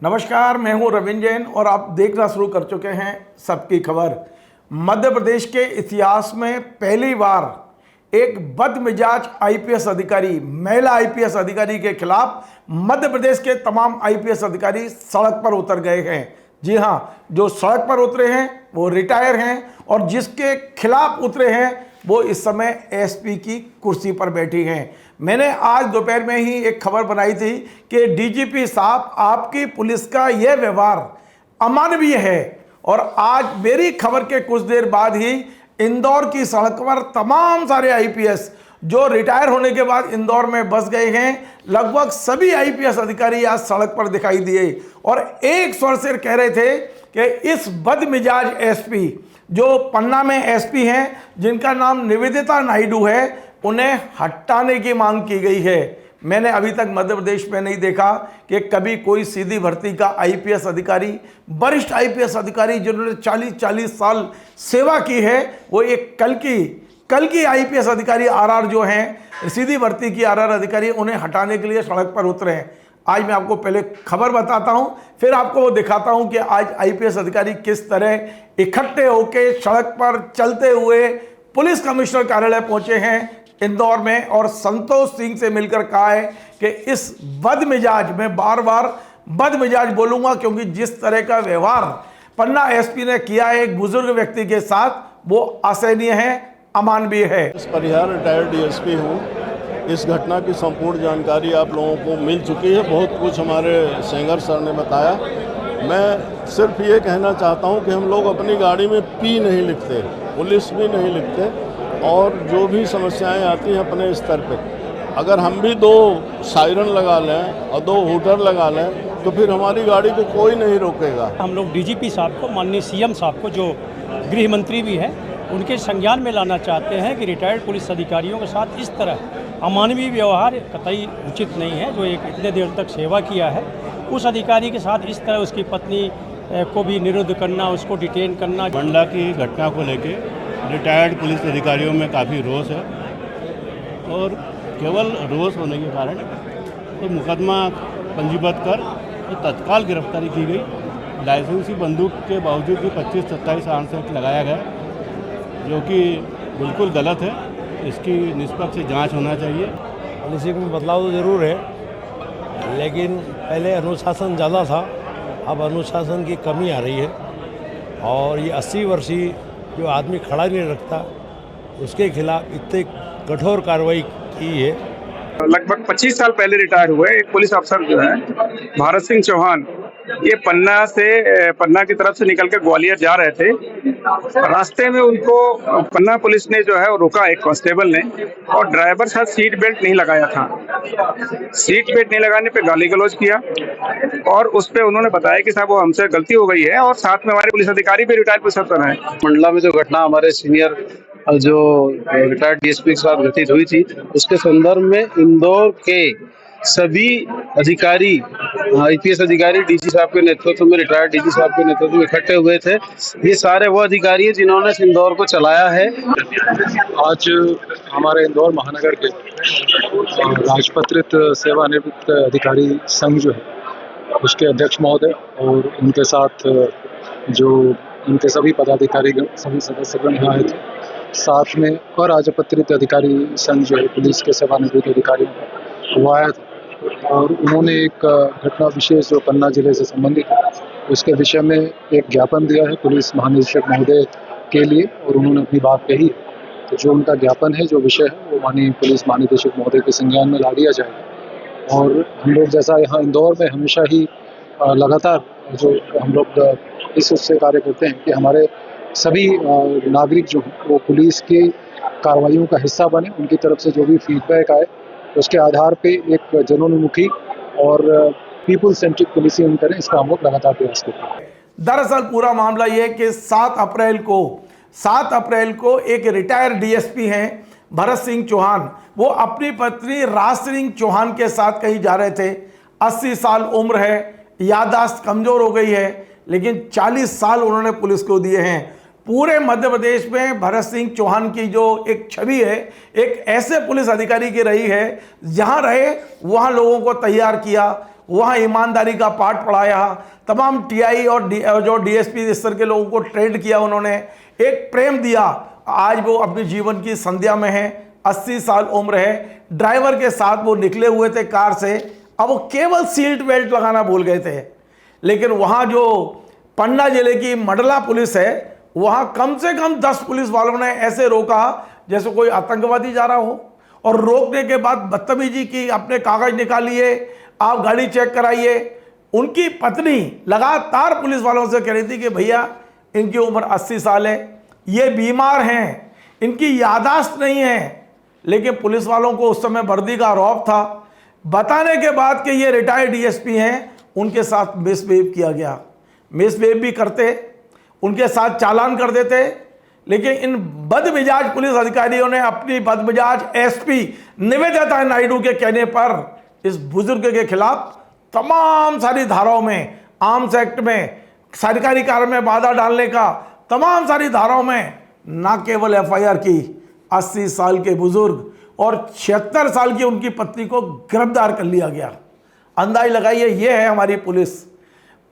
नमस्कार, मैं हूं रविंद्र जैन और आप देखना शुरू कर चुके हैं सबकी खबर। मध्य प्रदेश के इतिहास में पहली बार एक बदमिजाज आईपीएस अधिकारी, महिला आईपीएस अधिकारी के खिलाफ मध्य प्रदेश के तमाम आईपीएस अधिकारी सड़क पर उतर गए हैं। जी हां, जो सड़क पर उतरे हैं वो रिटायर हैं और जिसके खिलाफ उतरे हैं वो इस समय एसपी की कुर्सी पर बैठी हैं। मैंने आज दोपहर में ही एक खबर बनाई थी कि डीजीपी साहब, आपकी पुलिस का यह व्यवहार अमानवीय है। और आज मेरी खबर के कुछ देर बाद ही इंदौर की सड़क पर तमाम सारे आईपीएस जो रिटायर होने के बाद इंदौर में बस गए हैं, लगभग सभी आईपीएस अधिकारी आज सड़क पर दिखाई दिए और एक स्वर से कह रहे थे कि इस बदमिजाज एसपी, जो पन्ना में एसपी हैं जिनका नाम निवेदिता नायडू है, उन्हें हटाने की मांग की गई है। मैंने अभी तक मध्य प्रदेश में नहीं देखा कि कभी कोई सीधी भर्ती का आईपीएस अधिकारी, वरिष्ठ आईपीएस अधिकारी जिन्होंने 40-40 साल सेवा की है, वो एक कल की आईपीएस अधिकारी आरआर जो हैं, सीधी भर्ती की आरआर अधिकारी, उन्हें हटाने के लिए सड़क पर उतरे हैं। आज मैं आपको पहले खबर बताता हूं, फिर आपको वो दिखाता हूं कि आज आईपीएस अधिकारी किस तरह इकट्ठे होकर सड़क पर चलते हुए पुलिस कमिश्नर कार्यालय पहुंचे हैं इंदौर में और संतोष सिंह से मिलकर कहा है कि इस बदमिजाज, मैं बार बार बदमिजाज बोलूंगा क्योंकि जिस तरह का व्यवहार पन्ना एसपी ने किया है एक बुजुर्ग व्यक्ति के साथ, वो असहनीय है, अमानवीय है। परिहार रिटायर्ड डीएसपी हूँ। इस घटना की संपूर्ण जानकारी आप लोगों को मिल चुकी है। बहुत कुछ हमारे सेंगर सर ने बताया। मैं सिर्फ ये कहना चाहता हूँ कि हम लोग अपनी गाड़ी में पी नहीं लिखते, पुलिस भी नहीं लिखते, और जो भी समस्याएं आती हैं अपने स्तर पे, अगर हम भी 2 सायरन लगा लें और 2 हूटर लगा लें तो फिर हमारी गाड़ी को कोई नहीं रोकेगा। हम लोग डीजीपी साहब को, माननीय सीएम साहब को, जो गृह मंत्री भी हैं, उनके संज्ञान में लाना चाहते हैं कि रिटायर्ड पुलिस अधिकारियों के साथ इस तरह अमानवीय व्यवहार कतई उचित नहीं है। जो एक इतने देर तक सेवा किया है, उस अधिकारी के साथ इस तरह उसकी पत्नी को भी निरुद्ध करना, उसको डिटेन करना। मंडला की घटना को लेके रिटायर्ड पुलिस अधिकारियों में काफ़ी रोष है और केवल रोष होने के कारण तो मुकदमा पंजीबद्ध कर तो तत्काल गिरफ्तारी की गई। लाइसेंसी बंदूक के बावजूद भी 25-27 आर्म्स एक्ट लगाया गया, जो कि बिल्कुल गलत है। इसकी निष्पक्ष जांच होना चाहिए। पॉलिसी में बदलाव तो ज़रूर है, लेकिन पहले अनुशासन ज़्यादा था, अब अनुशासन की कमी आ रही है। और ये 80 वर्षीय जो आदमी खड़ा नहीं रखता, उसके खिलाफ इतनी कठोर कार्रवाई की है। लगभग 25 साल पहले रिटायर हुए एक पुलिस अफसर जो है भारत सिंह चौहान, ये पन्ना की तरफ से निकल कर ग्वालियर जा रहे थे। रास्ते में उनको पन्ना पुलिस ने जो है वो रोका, एक कांस्टेबल ने, और ड्राइवर साहब सीट बेल्ट नहीं लगाया था। सीट बेल्ट नहीं लगाने पे गाली गलौज किया और उस पे उन्होंने बताया कि साहब वो हमसे गलती हो गई है, और साथ में हमारे पुलिस अधिकारी भी रिटायर्ड पुलिस अफसर हैं। मंडला में जो घटना हमारे सीनियर जो रिटायर्ड डीएसपी के साथ घटित हुई थी, उसके संदर्भ में इंदौर के सभी अधिकारी, आईपीएस अधिकारी डीजी साहब के नेतृत्व में, रिटायर्ड डीजी साहब के नेतृत्व में इकट्ठे हुए थे। ये सारे वो अधिकारी हैं जिन्होंने इंदौर को चलाया है। आज हमारे इंदौर महानगर के राजपत्रित सेवानिवृत्त अधिकारी संघ जो है, उसके अध्यक्ष महोदय और उनके साथ जो उनके सभी पदाधिकारी, सभी सदस्यगण यहाँ आए थे। साथ में अराजपत्रित अधिकारी संघ जो है, पुलिस के सेवानिवृत्त अधिकारी, वो आया था और उन्होंने एक घटना विशेष जो पन्ना जिले से संबंधित है, उसके विषय में एक ज्ञापन दिया है पुलिस महानिदेशक महोदय के लिए, और उन्होंने अपनी बात कही। तो जो उनका ज्ञापन है, जो विषय है, वो माननीय पुलिस महानिदेशक महोदय के संज्ञान में ला दिया जाएगा। और हम लोग जैसा यहाँ इंदौर में हमेशा ही लगातार जो हम लोग इस उससे कार्य करते हैं कि हमारे सभी नागरिक जो हैं वो पुलिस की कार्रवाइयों का हिस्सा बने, उनकी तरफ से जो भी फीडबैक आए उसके आधार पे एक जनोन्मुखी और पीपल सेंट्रिक पुलिसिंग करें, इसका हम लोग लगातार प्रयास करते हैं। दरअसल पूरा मामला ये है कि 7 अप्रैल को एक रिटायर्ड डीएसपी हैं भरत सिंह चौहान, वो अपनी पत्नी राज सिंह चौहान के साथ कहीं जा रहे थे। 80 साल उम्र है, याददाश्त कमजोर हो गई है, लेकिन 40 साल उन्होंने पुलिस को दिए हैं। पूरे मध्य प्रदेश में भरत सिंह चौहान की जो एक छवि है, एक ऐसे पुलिस अधिकारी की रही है, जहां रहे वहां लोगों को तैयार किया, वहाँ ईमानदारी का पाठ पढ़ाया, तमाम टीआई और जो डीएसपी स्तर के लोगों को ट्रेंड किया, उन्होंने एक प्रेम दिया। आज वो अपने जीवन की संध्या में है, 80 साल उम्र है, ड्राइवर के साथ वो निकले हुए थे कार से। अब वो केवल सीट बेल्ट लगाना भूल गए थे। लेकिन वहाँ जो पन्ना जिले की मंडला पुलिस है, वहाँ कम से कम 10 पुलिस वालों ने ऐसे रोका जैसे कोई आतंकवादी जा रहा हो, और रोकने के बाद बदतमीजी की, अपने कागज निकालिए, आप गाड़ी चेक कराइए। उनकी पत्नी लगातार पुलिस वालों से कह रही थी कि भैया इनकी उम्र 80 साल है, ये बीमार हैं, इनकी याददाश्त नहीं है। लेकिन पुलिस वालों को उस समय वर्दी का रौब था। बताने के बाद कि ये रिटायर्ड डीएसपी हैं, उनके साथ मिसबिहेव किया गया। मिसबिहेव भी करते, उनके साथ चालान कर देते। लेकिन इन बदमिजाज पुलिस अधिकारियों ने अपनी बदमिजाज एसपी निवेदिता नायडू के कहने पर इस बुजुर्ग के खिलाफ तमाम सारी धाराओं में, आर्म्स एक्ट में, सरकारी कार्य में बाधा डालने का तमाम सारी धाराओं में न केवल एफआईआर की, 80 साल के बुजुर्ग और 76 साल की उनकी पत्नी को गिरफ्तार कर लिया गया। अंदाज लगाइए, ये है हमारी पुलिस।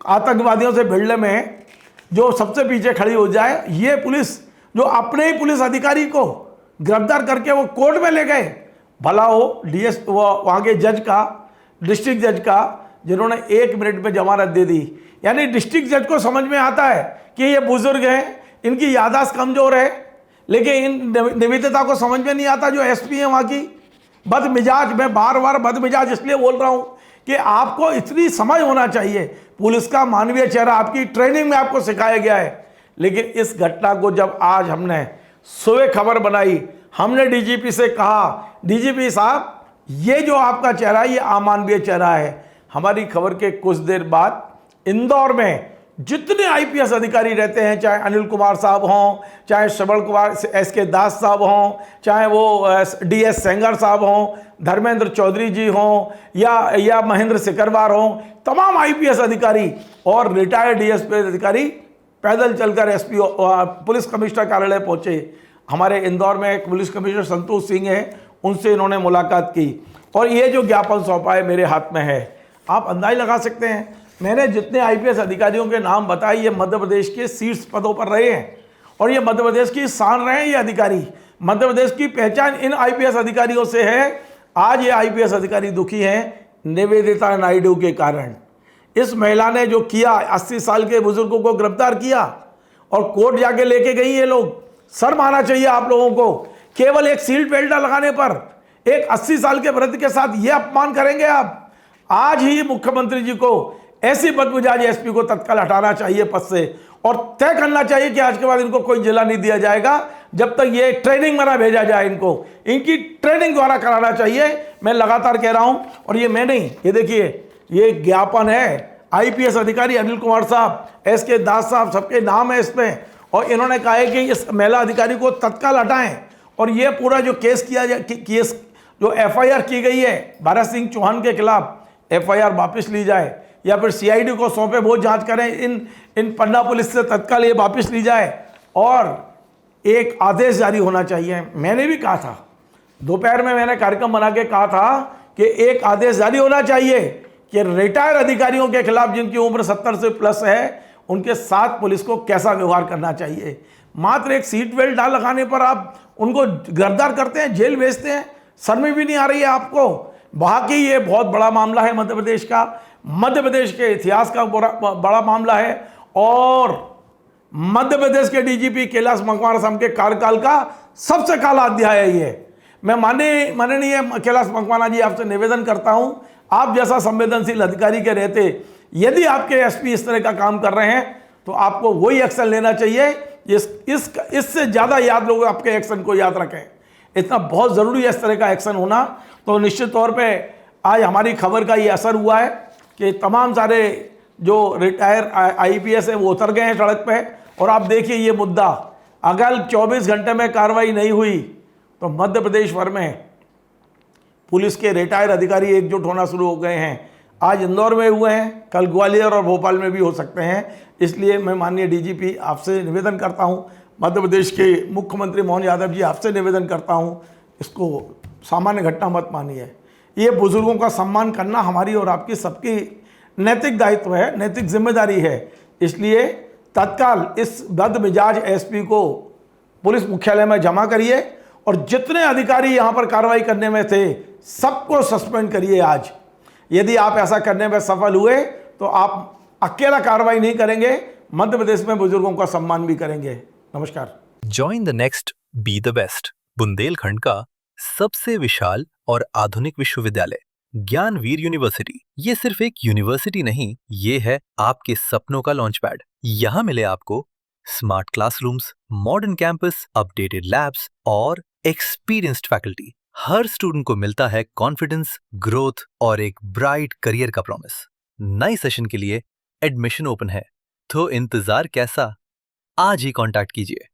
आतंकवादियों से भिड़ने में जो सबसे पीछे खड़ी हो जाए, ये पुलिस जो अपने ही पुलिस अधिकारी को गिरफ्तार करके वो कोर्ट में ले गए। भला हो डीएस वहाँ के जज का, डिस्ट्रिक्ट जज का, जिन्होंने 1 मिनट में जमानत दे दी। यानी डिस्ट्रिक्ट जज को समझ में आता है कि ये बुजुर्ग हैं, इनकी याददाश्त कमजोर है। लेकिन इन निवेदिता को समझ में नहीं आता, जो एसपी है वहाँ की बदमिजाज। मैं बार बार बदमिजाज इसलिए बोल रहा हूँ कि आपको इतनी समझ होना चाहिए। पुलिस का मानवीय चेहरा आपकी ट्रेनिंग में आपको सिखाया गया है। लेकिन इस घटना को जब आज हमने सुबह खबर बनाई, हमने डीजीपी से कहा, डीजीपी साहब ये जो आपका चेहरा है ये अमानवीय चेहरा है। हमारी खबर के कुछ देर बाद इंदौर में जितने आईपीएस अधिकारी रहते हैं, चाहे अनिल कुमार साहब हों, चाहे श्रवण कुमार एसके दास साहब हों, चाहे वो डीएस सेंगर साहब हों, धर्मेंद्र चौधरी जी हों, या महेंद्र सिकरवार हों, तमाम आईपीएस अधिकारी और रिटायर्ड डीएसपी अधिकारी पैदल चलकर एसपी पुलिस कमिश्नर कार्यालय पहुंचे। हमारे इंदौर में एक पुलिस कमिश्नर संतोष सिंह है, उनसे इन्होंने मुलाकात की और ये जो ज्ञापन सौंपा है मेरे हाथ में है। आप अंदाज लगा सकते हैं, मैंने जितने आईपीएस अधिकारियों के नाम बताए, ये मध्य प्रदेश के शीर्ष पदों पर रहे हैं और ये मध्य प्रदेश की शान रहे हैं। ये अधिकारी, मध्य प्रदेश की पहचान इन आईपीएस अधिकारियों से है। आज ये आईपीएस अधिकारी दुखी हैं निवेदिता नायडू के कारण। इस महिला ने जो किया, 80 साल के बुजुर्गों को गिरफ्तार किया और कोर्ट जाके लेके गई। ये लोग, सर माना चाहिए आप लोगों को। केवल एक सीट बेल्ट लगाने पर एक 80 साल के वृद्ध के साथ ये अपमान करेंगे आप। आज ही मुख्यमंत्री जी को ऐसी बदमिजाज एसपी को तत्काल हटाना चाहिए पद से और तय करना चाहिए कि आज के बाद इनको कोई जिला नहीं दिया जाएगा जब तक ये ट्रेनिंग में ना भेजा जाए। इनको इनकी ट्रेनिंग द्वारा कराना चाहिए। मैं लगातार कह रहा हूं, और ये मैं नहीं, ये देखिए ये ज्ञापन है। आईपीएस अधिकारी अनिल कुमार साहब, एसके दास साहब, सबके नाम है इसमें और इन्होंने कहा है कि इस महिला अधिकारी को तत्काल हटाएं और ये पूरा जो केस केस जो एफआईआर की गई है भारत सिंह चौहान के खिलाफ, एफआईआर वापस ली जाए या फिर सीआईडी को सौंपे, वो जांच करें। इन पन्ना पुलिस से तत्काल ये वापस ली जाए और एक आदेश जारी होना चाहिए। मैंने भी कहा था, दोपहर में मैंने कार्यक्रम बना के कहा था कि एक आदेश जारी होना चाहिए कि रिटायर अधिकारियों के खिलाफ जिनकी उम्र 70 से प्लस है, उनके साथ पुलिस को कैसा व्यवहार करना चाहिए। मात्र एक सीट बेल्ट ना लगाने पर आप उनको गिरफ्तार करते हैं, जेल भेजते हैं। शर्म भी नहीं आ रही है आपको। बाकी ये बहुत बड़ा मामला है मध्य प्रदेश का, मध्य प्रदेश के इतिहास का बड़ा मामला है और मध्य प्रदेश के डीजीपी कैलाश मंगवार साहब के कार्यकाल का सबसे काला अध्याय है ये। मैं माननीय कैलाश मंगवाना जी आपसे निवेदन करता हूं, आप जैसा संवेदनशील अधिकारी के रहते यदि आपके एसपी इस तरह का काम कर रहे हैं तो आपको वही एक्शन लेना चाहिए। इससे ज़्यादा याद लोग आपके एक्शन को याद रखें। इतना बहुत ज़रूरी है इस तरह का एक्शन होना। तो निश्चित तौर पे आज हमारी खबर का ये असर हुआ है कि तमाम सारे जो रिटायर आईपीएस है वो उतर गए हैं सड़क पे। और आप देखिए ये मुद्दा, अगर 24 घंटे में कार्रवाई नहीं हुई तो मध्य प्रदेश भर में पुलिस के रिटायर अधिकारी एकजुट होना शुरू हो गए हैं। आज इंदौर में हुए हैं, कल ग्वालियर और भोपाल में भी हो सकते हैं। इसलिए मैं माननीय डीजीपी आपसे निवेदन करता हूं, मध्य प्रदेश के मुख्यमंत्री मोहन यादव जी आपसे निवेदन करता हूं, इसको सामान्य घटना मत मानिए। ये बुजुर्गों का सम्मान करना हमारी और आपकी सबकी नैतिक दायित्व है, नैतिक जिम्मेदारी है। इसलिए तत्काल इस बदमिजाज एसपी को पुलिस मुख्यालय में जमा करिए और जितने अधिकारी यहाँ पर कार्रवाई करने में थे सबको सस्पेंड करिए आज। यदि आप ऐसा करने में सफल हुए तो आप अकेला कार्रवाई नहीं करेंगे, मध्य प्रदेश में बुजुर्गों का सम्मान भी करेंगे। नमस्कार। Join the next be the best, Bundelkhand का सबसे विशाल और आधुनिक विश्वविद्यालय ज्ञानवीर यूनिवर्सिटी। ये सिर्फ एक यूनिवर्सिटी नहीं, ये है आपके सपनों का लॉन्च पैड। यहाँ मिले आपको smart classrooms, modern campus, updated labs और एक्सपीरियंस्ड फैकल्टी। हर स्टूडेंट को मिलता है कॉन्फिडेंस, ग्रोथ और एक ब्राइट करियर का प्रॉमिस। नए सेशन के लिए एडमिशन ओपन है, तो इंतजार कैसा? आज ही कांटेक्ट कीजिए।